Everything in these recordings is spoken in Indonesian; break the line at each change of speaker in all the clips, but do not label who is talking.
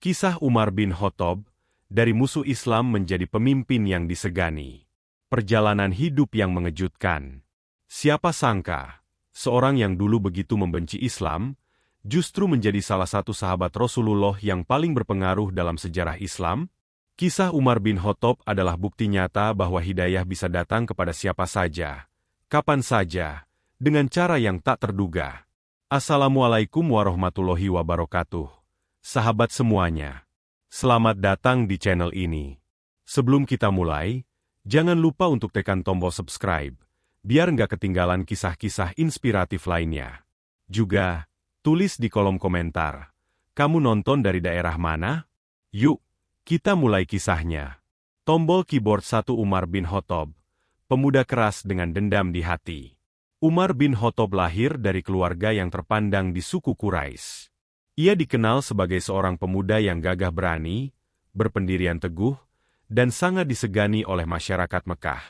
Kisah Umar bin Khattab, dari musuh Islam menjadi pemimpin yang disegani. Perjalanan hidup yang mengejutkan. Siapa sangka, seorang yang dulu begitu membenci Islam, justru menjadi salah satu sahabat Rasulullah yang paling berpengaruh dalam sejarah Islam? Kisah Umar bin Khattab adalah bukti nyata bahwa hidayah bisa datang kepada siapa saja, kapan saja, dengan cara yang tak terduga. Assalamualaikum warahmatullahi wabarakatuh. Sahabat semuanya, selamat datang di channel ini. Sebelum kita mulai, jangan lupa untuk tekan tombol subscribe, biar nggak ketinggalan kisah-kisah inspiratif lainnya. Juga, tulis di kolom komentar, kamu nonton dari daerah mana? Yuk, kita mulai kisahnya. Tombol keyboard 1 Umar bin Khattab, pemuda keras dengan dendam di hati. Umar bin Khattab lahir dari keluarga yang terpandang di suku Quraisy. Ia dikenal sebagai seorang pemuda yang gagah berani, berpendirian teguh, dan sangat disegani oleh masyarakat Mekah.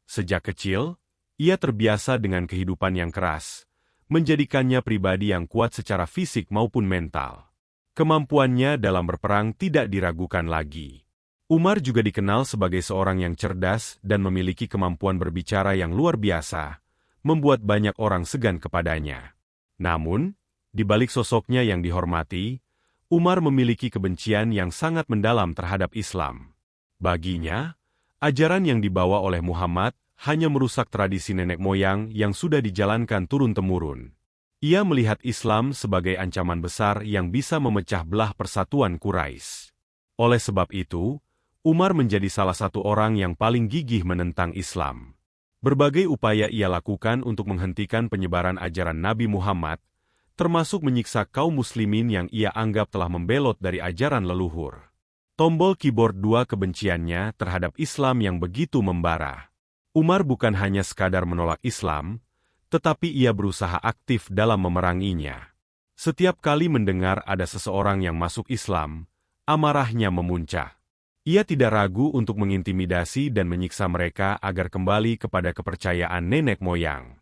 Sejak kecil, ia terbiasa dengan kehidupan yang keras, menjadikannya pribadi yang kuat secara fisik maupun mental. Kemampuannya dalam berperang tidak diragukan lagi. Umar juga dikenal sebagai seorang yang cerdas dan memiliki kemampuan berbicara yang luar biasa, membuat banyak orang segan kepadanya. Namun, di balik sosoknya yang dihormati, Umar memiliki kebencian yang sangat mendalam terhadap Islam. Baginya, ajaran yang dibawa oleh Muhammad hanya merusak tradisi nenek moyang yang sudah dijalankan turun-temurun. Ia melihat Islam sebagai ancaman besar yang bisa memecah belah persatuan Quraisy. Oleh sebab itu, Umar menjadi salah satu orang yang paling gigih menentang Islam. Berbagai upaya ia lakukan untuk menghentikan penyebaran ajaran Nabi Muhammad, termasuk menyiksa kaum muslimin yang ia anggap telah membelot dari ajaran leluhur. Tombol keyboard 2 kebenciannya terhadap Islam yang begitu membara. Umar bukan hanya sekadar menolak Islam, tetapi ia berusaha aktif dalam memeranginya. Setiap kali mendengar ada seseorang yang masuk Islam, amarahnya memuncak. Ia tidak ragu untuk mengintimidasi dan menyiksa mereka agar kembali kepada kepercayaan nenek moyang.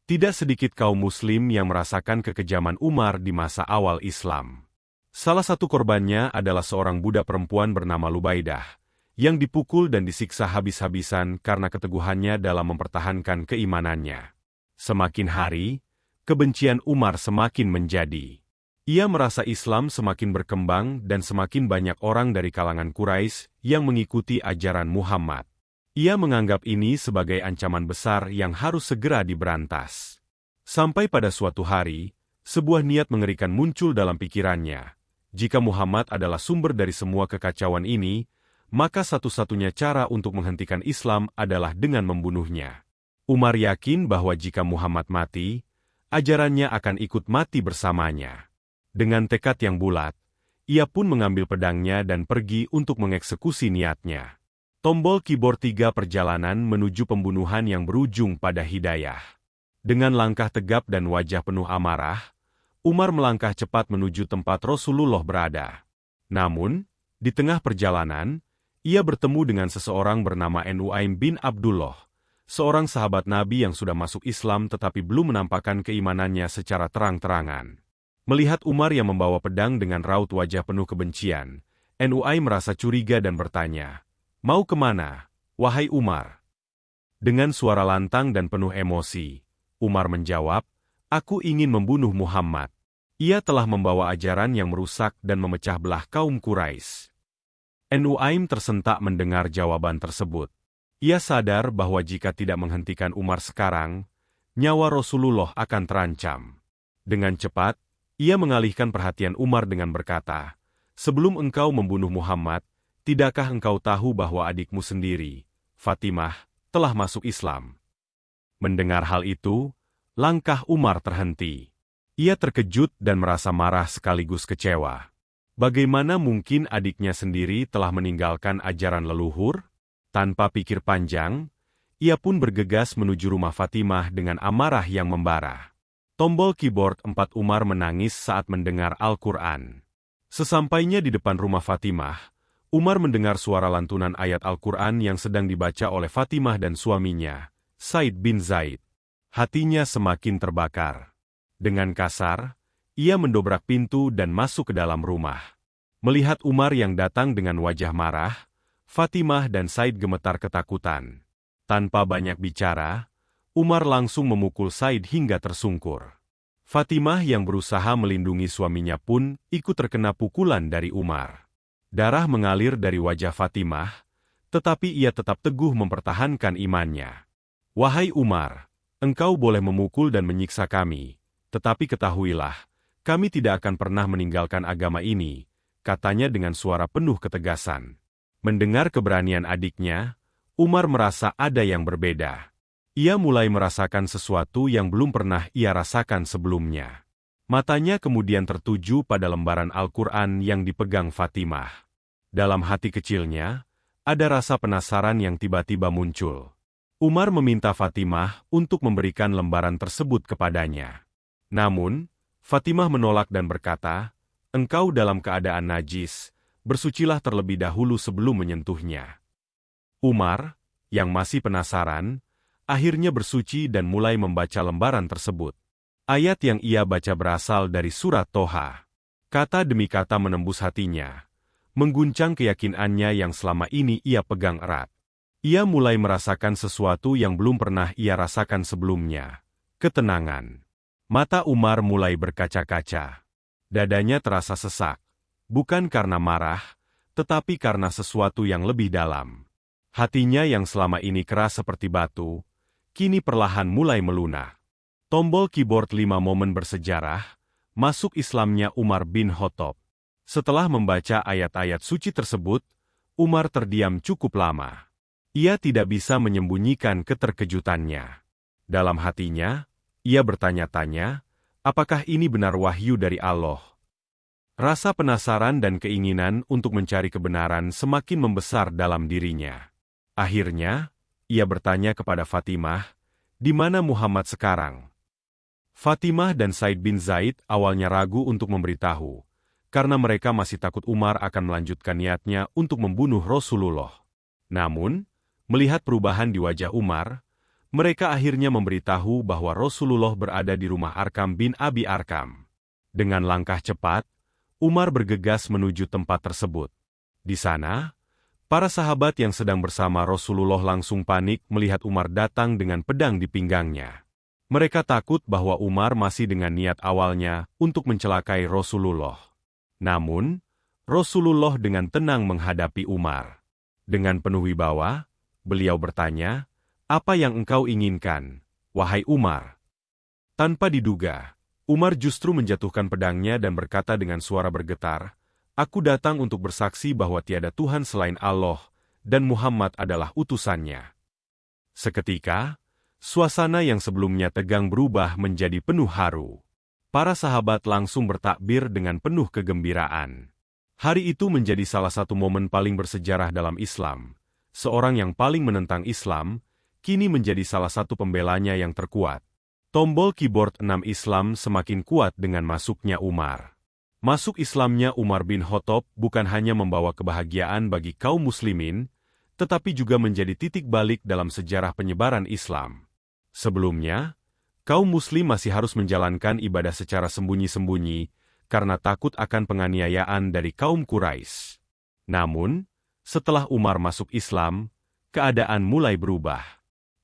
Tidak sedikit kaum muslim yang merasakan kekejaman Umar di masa awal Islam. Salah satu korbannya adalah seorang budak perempuan bernama Lubaidah, yang dipukul dan disiksa habis-habisan karena keteguhannya dalam mempertahankan keimanannya. Semakin hari, kebencian Umar semakin menjadi. Ia merasa Islam semakin berkembang dan semakin banyak orang dari kalangan Quraisy yang mengikuti ajaran Muhammad. Ia menganggap ini sebagai ancaman besar yang harus segera diberantas. Sampai pada suatu hari, sebuah niat mengerikan muncul dalam pikirannya. Jika Muhammad adalah sumber dari semua kekacauan ini, maka satu-satunya cara untuk menghentikan Islam adalah dengan membunuhnya. Umar yakin bahwa jika Muhammad mati, ajarannya akan ikut mati bersamanya. Dengan tekad yang bulat, ia pun mengambil pedangnya dan pergi untuk mengeksekusi niatnya. Tombol keyboard 3 perjalanan menuju pembunuhan yang berujung pada hidayah. Dengan langkah tegap dan wajah penuh amarah, Umar melangkah cepat menuju tempat Rasulullah berada. Namun, di tengah perjalanan, ia bertemu dengan seseorang bernama Nuaim bin Abdullah, seorang sahabat Nabi yang sudah masuk Islam tetapi belum menampakkan keimanannya secara terang-terangan. Melihat Umar yang membawa pedang dengan raut wajah penuh kebencian, Nuaim merasa curiga dan bertanya, "Mau kemana, wahai Umar?" Dengan suara lantang dan penuh emosi, Umar menjawab, "Aku ingin membunuh Muhammad. Ia telah membawa ajaran yang merusak dan memecah belah kaum Quraisy." Nuaim tersentak mendengar jawaban tersebut. Ia sadar bahwa jika tidak menghentikan Umar sekarang, nyawa Rasulullah akan terancam. Dengan cepat, ia mengalihkan perhatian Umar dengan berkata, "Sebelum engkau membunuh Muhammad, tidakkah engkau tahu bahwa adikmu sendiri, Fatimah, telah masuk Islam?" Mendengar hal itu, langkah Umar terhenti. Ia terkejut dan merasa marah sekaligus kecewa. Bagaimana mungkin adiknya sendiri telah meninggalkan ajaran leluhur? Tanpa pikir panjang, ia pun bergegas menuju rumah Fatimah dengan amarah yang membara. Tombol keyboard 4 Umar menangis saat mendengar Al-Quran. Sesampainya di depan rumah Fatimah, Umar mendengar suara lantunan ayat Al-Quran yang sedang dibaca oleh Fatimah dan suaminya, Said bin Zaid. Hatinya semakin terbakar. Dengan kasar, ia mendobrak pintu dan masuk ke dalam rumah. Melihat Umar yang datang dengan wajah marah, Fatimah dan Said gemetar ketakutan. Tanpa banyak bicara, Umar langsung memukul Said hingga tersungkur. Fatimah yang berusaha melindungi suaminya pun ikut terkena pukulan dari Umar. Darah mengalir dari wajah Fatimah, tetapi ia tetap teguh mempertahankan imannya. "Wahai Umar, engkau boleh memukul dan menyiksa kami, tetapi ketahuilah, kami tidak akan pernah meninggalkan agama ini," katanya dengan suara penuh ketegasan. Mendengar keberanian adiknya, Umar merasa ada yang berbeda. Ia mulai merasakan sesuatu yang belum pernah ia rasakan sebelumnya. Matanya kemudian tertuju pada lembaran Al-Quran yang dipegang Fatimah. Dalam hati kecilnya, ada rasa penasaran yang tiba-tiba muncul. Umar meminta Fatimah untuk memberikan lembaran tersebut kepadanya. Namun, Fatimah menolak dan berkata, "Engkau dalam keadaan najis, bersucilah terlebih dahulu sebelum menyentuhnya." Umar, yang masih penasaran, akhirnya bersuci dan mulai membaca lembaran tersebut. Ayat yang ia baca berasal dari surat Toha. Kata demi kata menembus hatinya, mengguncang keyakinannya yang selama ini ia pegang erat. Ia mulai merasakan sesuatu yang belum pernah ia rasakan sebelumnya. Ketenangan. Mata Umar mulai berkaca-kaca. Dadanya terasa sesak. Bukan karena marah, tetapi karena sesuatu yang lebih dalam. Hatinya yang selama ini keras seperti batu, kini perlahan mulai melunak. Tombol keyboard 5 momen bersejarah, masuk Islamnya Umar bin Khattab. Setelah membaca ayat-ayat suci tersebut, Umar terdiam cukup lama. Ia tidak bisa menyembunyikan keterkejutannya. Dalam hatinya, ia bertanya-tanya, apakah ini benar wahyu dari Allah? Rasa penasaran dan keinginan untuk mencari kebenaran semakin membesar dalam dirinya. Akhirnya, ia bertanya kepada Fatimah, "Di mana Muhammad sekarang?" Fatimah dan Said bin Zaid awalnya ragu untuk memberitahu, karena mereka masih takut Umar akan melanjutkan niatnya untuk membunuh Rasulullah. Namun, melihat perubahan di wajah Umar, mereka akhirnya memberitahu bahwa Rasulullah berada di rumah Arkam bin Abi Arkam. Dengan langkah cepat, Umar bergegas menuju tempat tersebut. Di sana, para sahabat yang sedang bersama Rasulullah langsung panik melihat Umar datang dengan pedang di pinggangnya. Mereka takut bahwa Umar masih dengan niat awalnya untuk mencelakai Rasulullah. Namun, Rasulullah dengan tenang menghadapi Umar. Dengan penuh wibawa, beliau bertanya, "Apa yang engkau inginkan, wahai Umar?" Tanpa diduga, Umar justru menjatuhkan pedangnya dan berkata dengan suara bergetar, "Aku datang untuk bersaksi bahwa tiada Tuhan selain Allah, dan Muhammad adalah utusannya." Seketika, suasana yang sebelumnya tegang berubah menjadi penuh haru. Para sahabat langsung bertakbir dengan penuh kegembiraan. Hari itu menjadi salah satu momen paling bersejarah dalam Islam. Seorang yang paling menentang Islam, kini menjadi salah satu pembelanya yang terkuat. Tombol keyboard 6 Islam semakin kuat dengan masuknya Umar. Masuk Islamnya Umar bin Khattab bukan hanya membawa kebahagiaan bagi kaum muslimin, tetapi juga menjadi titik balik dalam sejarah penyebaran Islam. Sebelumnya, kaum muslim masih harus menjalankan ibadah secara sembunyi-sembunyi karena takut akan penganiayaan dari kaum Quraisy. Namun, setelah Umar masuk Islam, keadaan mulai berubah.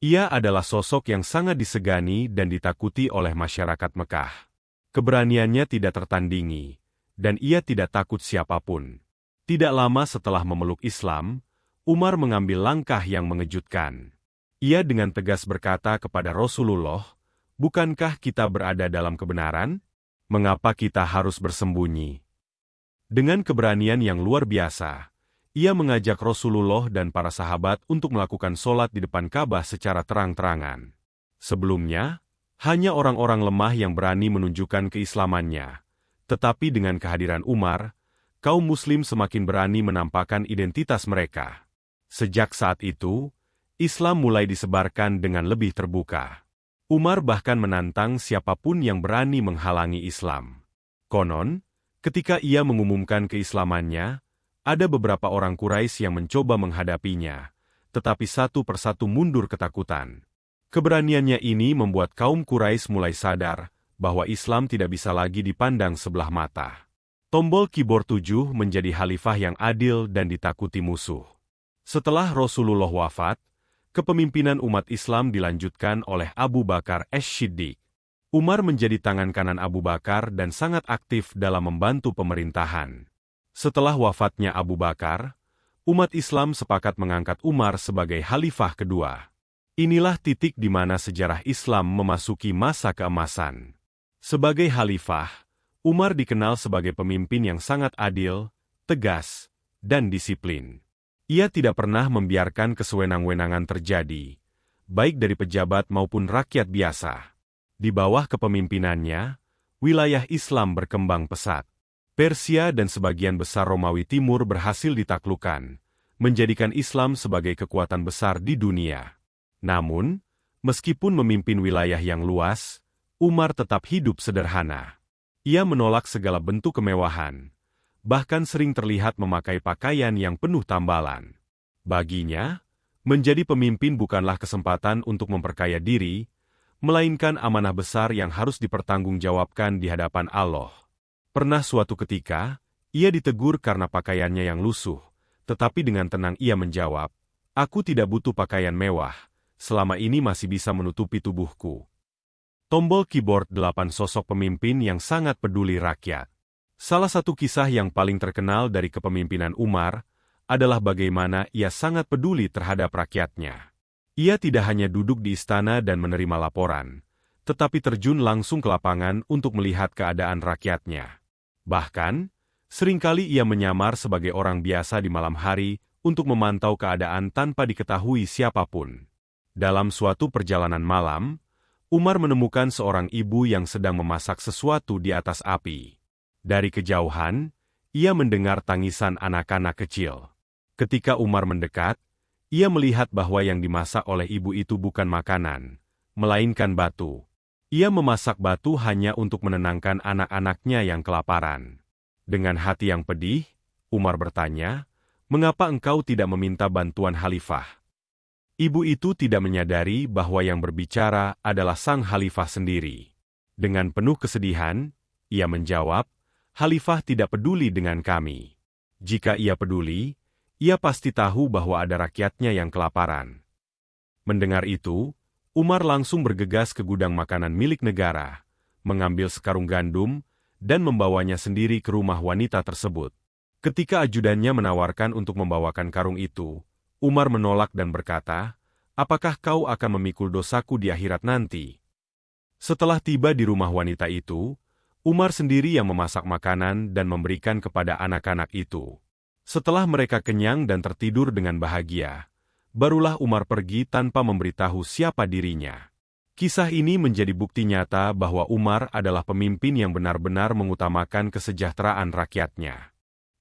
Ia adalah sosok yang sangat disegani dan ditakuti oleh masyarakat Mekah. Keberaniannya tidak tertandingi, dan ia tidak takut siapapun. Tidak lama setelah memeluk Islam, Umar mengambil langkah yang mengejutkan. Ia dengan tegas berkata kepada Rasulullah, "Bukankah kita berada dalam kebenaran? Mengapa kita harus bersembunyi?" Dengan keberanian yang luar biasa, ia mengajak Rasulullah dan para sahabat untuk melakukan sholat di depan Ka'bah secara terang-terangan. Sebelumnya, hanya orang-orang lemah yang berani menunjukkan keislamannya. Tetapi dengan kehadiran Umar, kaum muslim semakin berani menampakkan identitas mereka. Sejak saat itu, Islam mulai disebarkan dengan lebih terbuka. Umar bahkan menantang siapapun yang berani menghalangi Islam. Konon, ketika ia mengumumkan keislamannya, ada beberapa orang Quraisy yang mencoba menghadapinya, tetapi satu persatu mundur ketakutan. Keberaniannya ini membuat kaum Quraisy mulai sadar bahwa Islam tidak bisa lagi dipandang sebelah mata. Tombol keyboard 7 menjadi khalifah yang adil dan ditakuti musuh. Setelah Rasulullah wafat, kepemimpinan umat Islam dilanjutkan oleh Abu Bakar Ash-Shiddiq. Umar menjadi tangan kanan Abu Bakar dan sangat aktif dalam membantu pemerintahan. Setelah wafatnya Abu Bakar, umat Islam sepakat mengangkat Umar sebagai khalifah kedua. Inilah titik di mana sejarah Islam memasuki masa keemasan. Sebagai khalifah, Umar dikenal sebagai pemimpin yang sangat adil, tegas, dan disiplin. Ia tidak pernah membiarkan kesewenang-wenangan terjadi, baik dari pejabat maupun rakyat biasa. Di bawah kepemimpinannya, wilayah Islam berkembang pesat. Persia dan sebagian besar Romawi Timur berhasil ditaklukkan, menjadikan Islam sebagai kekuatan besar di dunia. Namun, meskipun memimpin wilayah yang luas, Umar tetap hidup sederhana. Ia menolak segala bentuk kemewahan, bahkan sering terlihat memakai pakaian yang penuh tambalan. Baginya, menjadi pemimpin bukanlah kesempatan untuk memperkaya diri, melainkan amanah besar yang harus dipertanggungjawabkan di hadapan Allah. Pernah suatu ketika, ia ditegur karena pakaiannya yang lusuh, tetapi dengan tenang ia menjawab, "Aku tidak butuh pakaian mewah, selama ini masih bisa menutupi tubuhku." Tombol keyboard 8 sosok pemimpin yang sangat peduli rakyat. Salah satu kisah yang paling terkenal dari kepemimpinan Umar adalah bagaimana ia sangat peduli terhadap rakyatnya. Ia tidak hanya duduk di istana dan menerima laporan, tetapi terjun langsung ke lapangan untuk melihat keadaan rakyatnya. Bahkan, seringkali ia menyamar sebagai orang biasa di malam hari untuk memantau keadaan tanpa diketahui siapapun. Dalam suatu perjalanan malam, Umar menemukan seorang ibu yang sedang memasak sesuatu di atas api. Dari kejauhan, ia mendengar tangisan anak-anak kecil. Ketika Umar mendekat, ia melihat bahwa yang dimasak oleh ibu itu bukan makanan, melainkan batu. Ia memasak batu hanya untuk menenangkan anak-anaknya yang kelaparan. Dengan hati yang pedih, Umar bertanya, "Mengapa engkau tidak meminta bantuan khalifah?" Ibu itu tidak menyadari bahwa yang berbicara adalah sang khalifah sendiri. Dengan penuh kesedihan, ia menjawab, "Khalifah tidak peduli dengan kami. Jika ia peduli, ia pasti tahu bahwa ada rakyatnya yang kelaparan." Mendengar itu, Umar langsung bergegas ke gudang makanan milik negara, mengambil sekarung gandum, dan membawanya sendiri ke rumah wanita tersebut. Ketika ajudannya menawarkan untuk membawakan karung itu, Umar menolak dan berkata, "Apakah kau akan memikul dosaku di akhirat nanti?" Setelah tiba di rumah wanita itu, Umar sendiri yang memasak makanan dan memberikan kepada anak-anak itu. Setelah mereka kenyang dan tertidur dengan bahagia, barulah Umar pergi tanpa memberitahu siapa dirinya. Kisah ini menjadi bukti nyata bahwa Umar adalah pemimpin yang benar-benar mengutamakan kesejahteraan rakyatnya.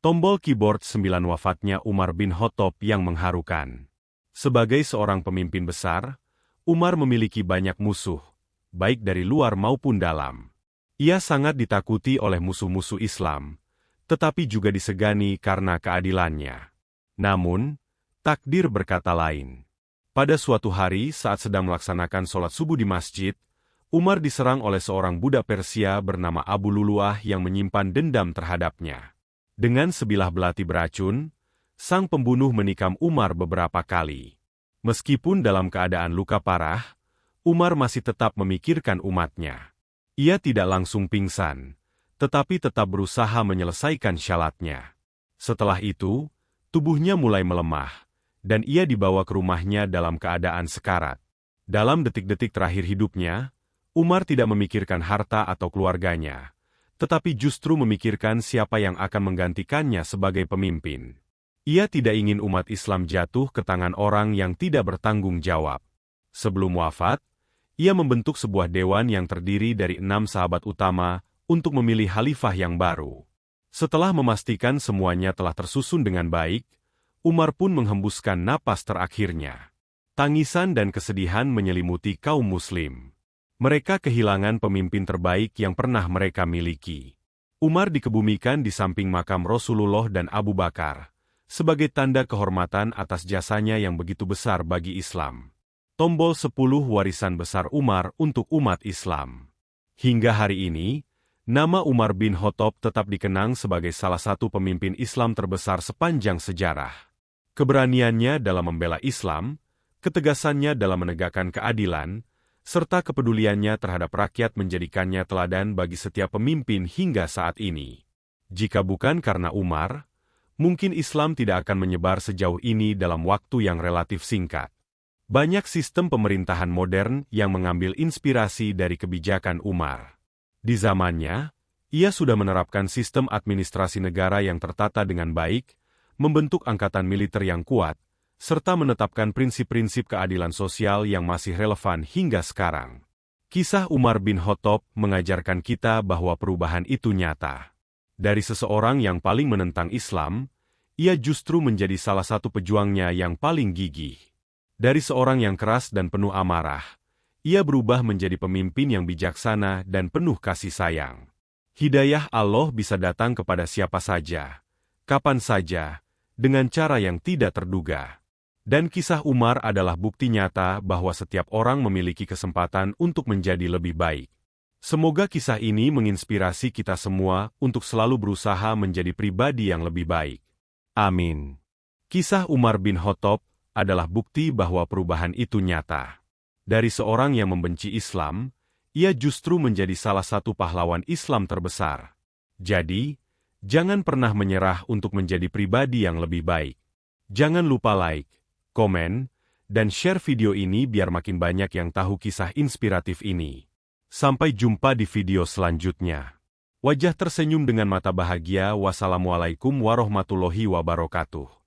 Tombol keyboard 9 wafatnya Umar bin Khattab yang mengharukan. Sebagai seorang pemimpin besar, Umar memiliki banyak musuh, baik dari luar maupun dalam. Ia sangat ditakuti oleh musuh-musuh Islam, tetapi juga disegani karena keadilannya. Namun, takdir berkata lain. Pada suatu hari saat sedang melaksanakan sholat subuh di masjid, Umar diserang oleh seorang budak Persia bernama Abu Luluah yang menyimpan dendam terhadapnya. Dengan sebilah belati beracun, sang pembunuh menikam Umar beberapa kali. Meskipun dalam keadaan luka parah, Umar masih tetap memikirkan umatnya. Ia tidak langsung pingsan, tetapi tetap berusaha menyelesaikan syaratnya. Setelah itu, tubuhnya mulai melemah, dan ia dibawa ke rumahnya dalam keadaan sekarat. Dalam detik-detik terakhir hidupnya, Umar tidak memikirkan harta atau keluarganya, tetapi justru memikirkan siapa yang akan menggantikannya sebagai pemimpin. Ia tidak ingin umat Islam jatuh ke tangan orang yang tidak bertanggung jawab. Sebelum wafat, ia membentuk sebuah dewan yang terdiri dari 6 sahabat utama untuk memilih khalifah yang baru. Setelah memastikan semuanya telah tersusun dengan baik, Umar pun menghembuskan napas terakhirnya. Tangisan dan kesedihan menyelimuti kaum muslim. Mereka kehilangan pemimpin terbaik yang pernah mereka miliki. Umar dikebumikan di samping makam Rasulullah dan Abu Bakar, sebagai tanda kehormatan atas jasanya yang begitu besar bagi Islam. Tombol 10 warisan besar Umar untuk umat Islam. Hingga hari ini, Nama Umar bin Khattab tetap dikenang sebagai salah satu pemimpin Islam terbesar sepanjang sejarah. Keberaniannya dalam membela Islam, ketegasannya dalam menegakkan keadilan, serta kepeduliannya terhadap rakyat menjadikannya teladan bagi setiap pemimpin hingga saat ini. Jika bukan karena Umar, mungkin Islam tidak akan menyebar sejauh ini dalam waktu yang relatif singkat. Banyak sistem pemerintahan modern yang mengambil inspirasi dari kebijakan Umar. Di zamannya, ia sudah menerapkan sistem administrasi negara yang tertata dengan baik, membentuk angkatan militer yang kuat, serta menetapkan prinsip-prinsip keadilan sosial yang masih relevan hingga sekarang. Kisah Umar bin Khattab mengajarkan kita bahwa perubahan itu nyata. Dari seseorang yang paling menentang Islam, ia justru menjadi salah satu pejuangnya yang paling gigih. Dari seorang yang keras dan penuh amarah, ia berubah menjadi pemimpin yang bijaksana dan penuh kasih sayang. Hidayah Allah bisa datang kepada siapa saja, kapan saja, dengan cara yang tidak terduga. Dan kisah Umar adalah bukti nyata bahwa setiap orang memiliki kesempatan untuk menjadi lebih baik. Semoga kisah ini menginspirasi kita semua untuk selalu berusaha menjadi pribadi yang lebih baik. Amin. Kisah Umar bin Khattab adalah bukti bahwa perubahan itu nyata. Dari seorang yang membenci Islam, ia justru menjadi salah satu pahlawan Islam terbesar. Jadi, jangan pernah menyerah untuk menjadi pribadi yang lebih baik. Jangan lupa like, komen, dan share video ini biar makin banyak yang tahu kisah inspiratif ini. Sampai jumpa di video selanjutnya. Wajah tersenyum dengan mata bahagia. Wassalamualaikum warahmatullahi wabarakatuh.